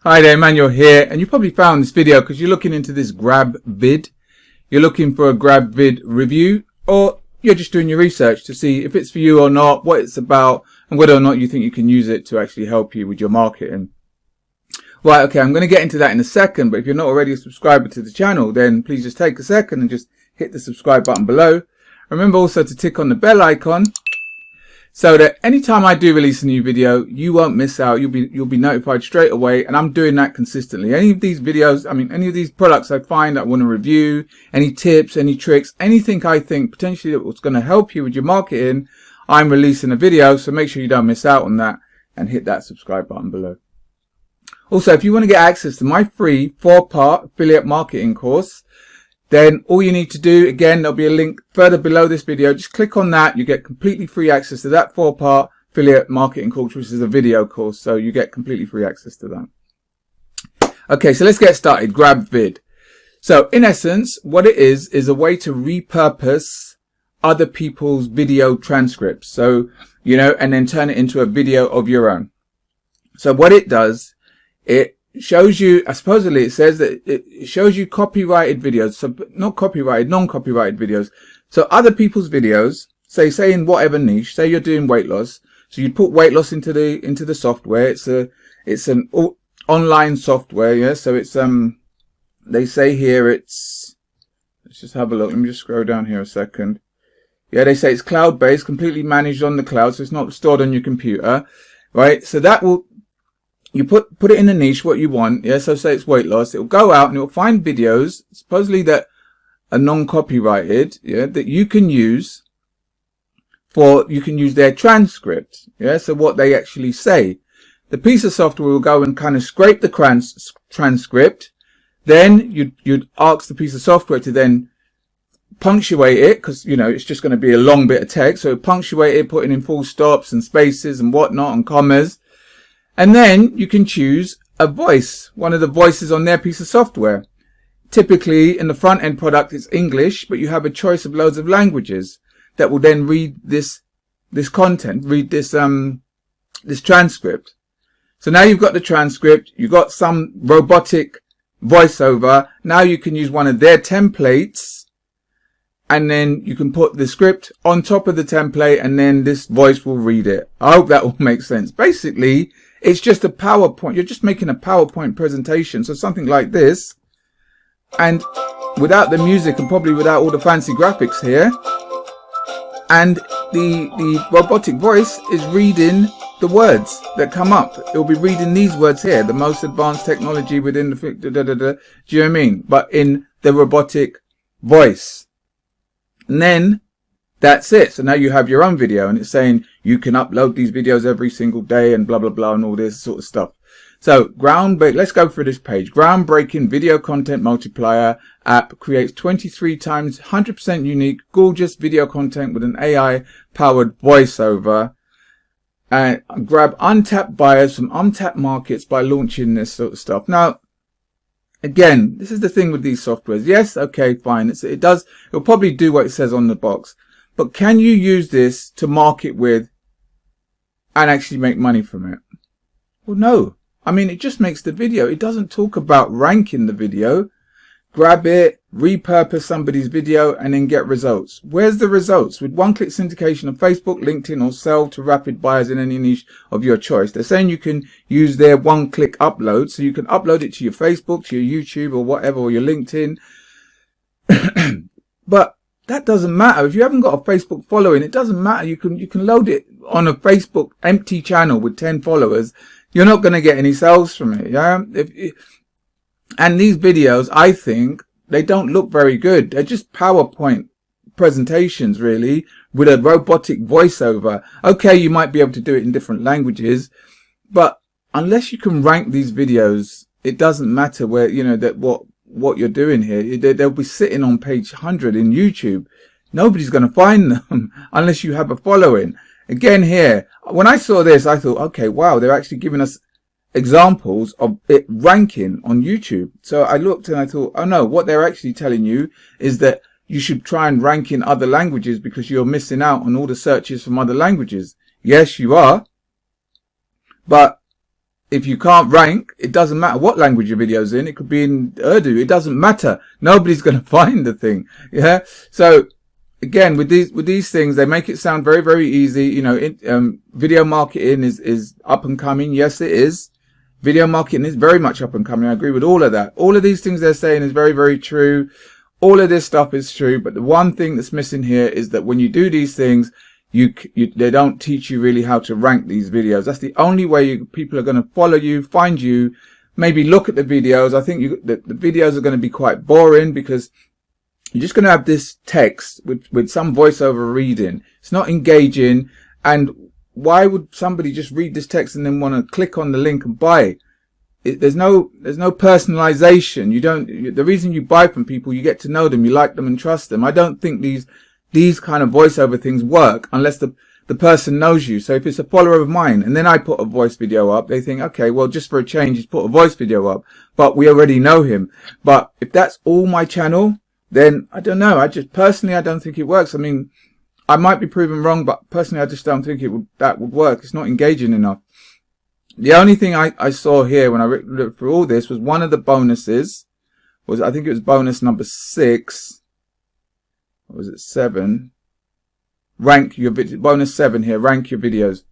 Hi there, Emmanuel here, and you probably found this video because you're looking into this Grabvid. You're looking for a Grabvid review, or you're just doing your research to see if it's for you or not, what it's about, and whether or not you think you can use it to actually help you with your marketing. Right, okay, I'm going to get into that in a second, but if you're not already a subscriber to the channel, then please just take a second and just hit the subscribe button below. Remember also to tick on the bell icon, so that anytime I do release a new video, you won't miss out. You'll be notified straight away, and I'm doing that consistently. Any of these videos, any of these products I find that I want to review, any tips, any tricks, anything I think potentially that was going to help you with your marketing, I'm releasing a video, so make sure you don't miss out on that and hit that subscribe button below. Also, if you want to get access to my free 4-part affiliate marketing course, then all you need to do, again, there'll be a link further below this video. Just click on that. You get completely free access to that 4-part affiliate marketing course, which is a video course. So you get completely free access to that. Okay, so let's get started. Grabvid. So in essence, what it is a way to repurpose other people's video transcripts. So, and then turn it into a video of your own. So what it does, it shows you, supposedly it says that it shows you copyrighted videos, so not copyrighted, non-copyrighted videos. So other people's videos, say in whatever niche, say you're doing weight loss. So you put weight loss into the software. It's an online software, yeah. So it's, they say here let's just have a look. Let me just scroll down here a second. Yeah, they say it's cloud-based, completely managed on the cloud. So it's not stored on your computer, right? So that will, you put it in the niche what you want, yeah. So say it's weight loss, it'll go out and it'll find videos supposedly that are non-copyrighted, yeah, that you can use their transcript, yeah. So what they actually say, the piece of software will go and kind of scrape the transcript. Then you'd ask the piece of software to then punctuate it, because it's just going to be a long bit of text. So punctuate it, putting in full stops and spaces and whatnot and commas. And then you can choose a voice, one of the voices on their piece of software. Typically in the front end product it's English, but you have a choice of loads of languages that will then read this content, read this transcript. So now you've got the transcript, you've got some robotic voiceover. Now you can use one of their templates, and then you can put the script on top of the template, and then this voice will read it. I hope that all makes sense. Basically, it's just a PowerPoint. You're just making a PowerPoint presentation. So something like this, and without the music and probably without all the fancy graphics here, and the robotic voice is reading the words that come up. It'll be reading these words here, the most advanced technology within the, do you know what I mean? But in the robotic voice. And then that's it. So now you have your own video, and it's saying you can upload these videos every single day and blah, blah, blah, and all this sort of stuff. So let's go through this page. Groundbreaking video content multiplier app creates 23 times 100% unique, gorgeous video content with an AI powered voiceover. And grab untapped buyers from untapped markets by launching this sort of stuff. Now, again, this is the thing with these softwares. Yes, okay, fine. It'll probably do what it says on the box. But can you use this to market with and actually make money from it? Well, no. It just makes the video. It doesn't talk about ranking the video. Grab it, repurpose somebody's video, and then get results. Where's the results? With one-click syndication of Facebook, LinkedIn, or sell to rapid buyers in any niche of your choice. They're saying you can use their one-click upload. So you can upload it to your Facebook, to your YouTube, or whatever, or your LinkedIn. But that doesn't matter. If you haven't got a Facebook following, it doesn't matter. You can load it on a Facebook empty channel with 10 followers. You're not going to get any sales from it. Yeah. And these videos, I think, they don't look very good. They're just PowerPoint presentations, really, with a robotic voiceover. Okay, you might be able to do it in different languages, but unless you can rank these videos, it doesn't matter where, what you're doing here. They'll be sitting on page 100 in YouTube. Nobody's going to find them unless you have a following. Again, here, when I saw this, I thought, okay, wow, they're actually giving us examples of it ranking on YouTube. So I looked and I thought, oh no, what they're actually telling you is that you should try and rank in other languages because you're missing out on all the searches from other languages. Yes, you are. But if you can't rank, it doesn't matter what language your video's in. It could be in Urdu. It doesn't matter. Nobody's going to find the thing. Yeah. So again, with these things, they make it sound very, very easy. You know, video marketing is up and coming. Yes, it is. Video marketing is very much up and coming. I agree with all of that. All of these things they're saying is very, very true. All of this stuff is true. But the one thing that's missing here is that when you do these things, they don't teach you really how to rank these videos. That's the only way people are going to follow you, find you, maybe look at the videos. I think the videos are going to be quite boring because you're just going to have this text with some voiceover reading. It's not engaging. And why would somebody just read this text and then want to click on the link and buy it? There's no personalization. The reason you buy from people, you get to know them, you like them and trust them. I don't think these kind of voiceover things work unless the person knows you. So if it's a follower of mine and then I put a voice video up, they think, okay, well, just for a change, he's put a voice video up, but we already know him. But if that's all my channel, then I don't know. I don't think it works. I mean, I might be proven wrong, but personally, I just don't think that would work. It's not engaging enough. The only thing I saw here when I looked through all this was one of the bonuses was, I think it was bonus number 6. Or was it 7? Rank your video. Bonus 7 here. Rank your videos.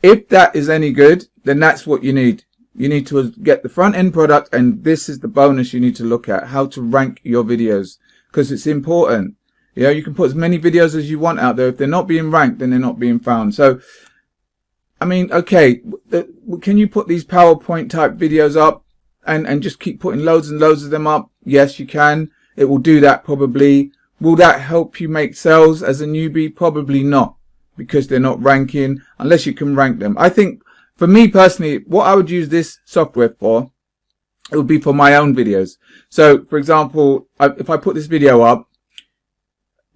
If that is any good, then that's what you need. You need to get the front end product, and this is the bonus you need to look at, how to rank your videos, because it's important. You know, you can put as many videos as you want out there. If they're not being ranked, then they're not being found. So, I mean, okay, can you put these PowerPoint type videos up and just keep putting loads and loads of them up? Yes, you can. It will do that probably. Will that help you make sales as a newbie? Probably not, because they're not ranking unless you can rank them. I think for me personally, what I would use this software for, it would be for my own videos. So for example, if I put this video up,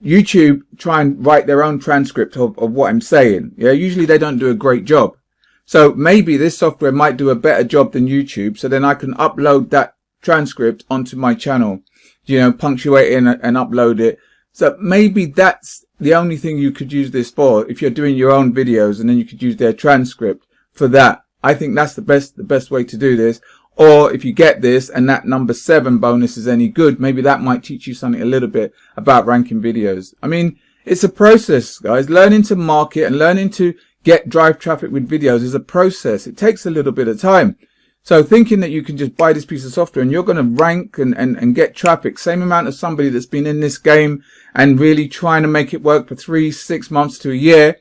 YouTube try and write their own transcript of what I'm saying. Yeah, usually they don't do a great job. So maybe this software might do a better job than YouTube. So then I can upload that transcript onto my channel, you know, punctuate it and upload it. So maybe that's the only thing you could use this for, if you're doing your own videos, and then you could use their transcript for that. I think that's the best way to do this. Or if you get this and that number 7 bonus is any good, maybe that might teach you something a little bit about ranking videos. I mean, it's a process, guys. Learning to market and learning to drive traffic with videos is a process. It takes a little bit of time. So thinking that you can just buy this piece of software and you're going to rank and get traffic, same amount as somebody that's been in this game and really trying to make it work for 3, 6 months to a year,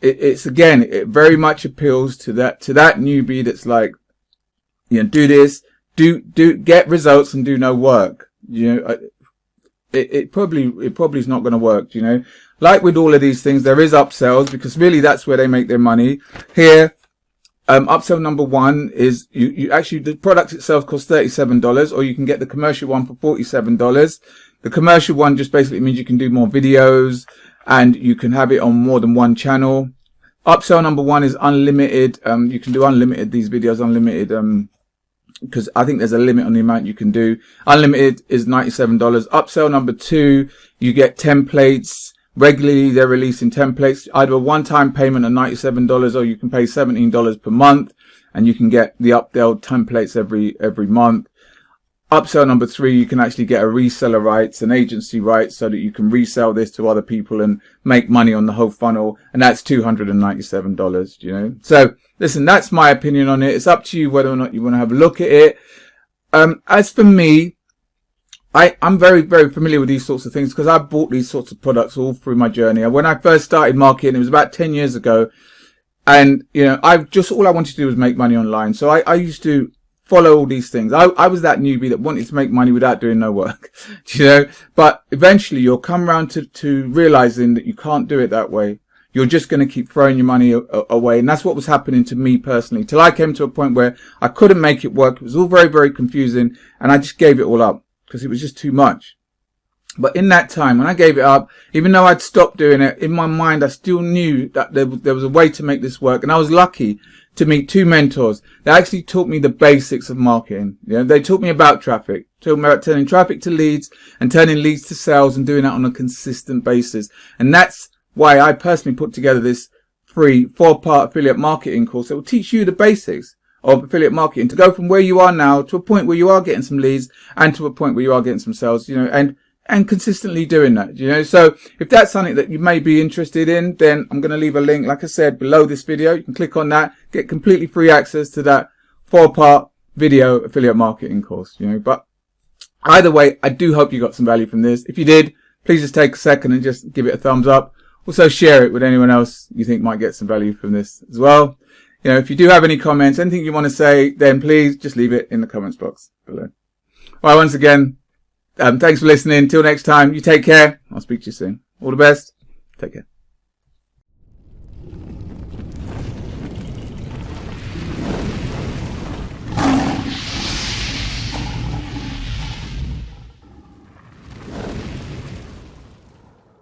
it very much appeals to that newbie that's like, you know, do this, get results and do no work. You know, it probably is not going to work. You know, like with all of these things, there is upsells, because really that's where they make their money. Here, upsell number 1 is you actually, the product itself costs $37, or you can get the commercial one for $47. The commercial one just basically means you can do more videos and you can have it on more than one channel. Upsell number 1 is unlimited. You can do unlimited, these videos unlimited, because I think there's a limit on the amount you can do. Unlimited is $97. Upsell number 2, you get templates. Regularly, they're releasing templates, either a one-time payment of $97, or you can pay $17 per month, and you can get the updated templates every month. Upsell number 3, you can actually get a reseller rights, an agency rights, so that you can resell this to other people and make money on the whole funnel, and that's $297, you know. So listen, that's my opinion on it. It's up to you whether or not you want to have a look at it. As for me, I'm very, very familiar with these sorts of things, because I've bought these sorts of products all through my journey. When I first started marketing, it was about 10 years ago, and you know, all I wanted to do was make money online. So I used to follow all these things. I was that newbie that wanted to make money without doing no work, you know. But eventually you'll come around to realizing that you can't do it that way. You're just going to keep throwing your money away. And that's what was happening to me personally, till I came to a point where I couldn't make it work. It was all very, very confusing, and I just gave it all up because it was just too much. But in that time, when I gave it up, even though I'd stopped doing it, in my mind I still knew that there was a way to make this work. And I was lucky to meet 2 mentors that actually taught me the basics of marketing. You know, they taught me about traffic, taught me about turning traffic to leads and turning leads to sales, and doing that on a consistent basis. And that's why I personally put together this free 4-part affiliate marketing course that will teach you the basics of affiliate marketing to go from where you are now to a point where you are getting some leads and to a point where you are getting some sales, you know, and consistently doing that, you know. So if that's something that you may be interested in, then I'm going to leave a link, like I said, below this video. You can click on that, get completely free access to that 4-part video affiliate marketing course, you know. But either way, I do hope you got some value from this. If you did, please just take a second and just give it a thumbs up. Also share it with anyone else you think might get some value from this as well. You know, if you do have any comments, anything you want to say, then please just leave it in the comments box below. All right, once again, thanks for listening. Till next time, you take care. I'll speak to you soon. All the best. Take care.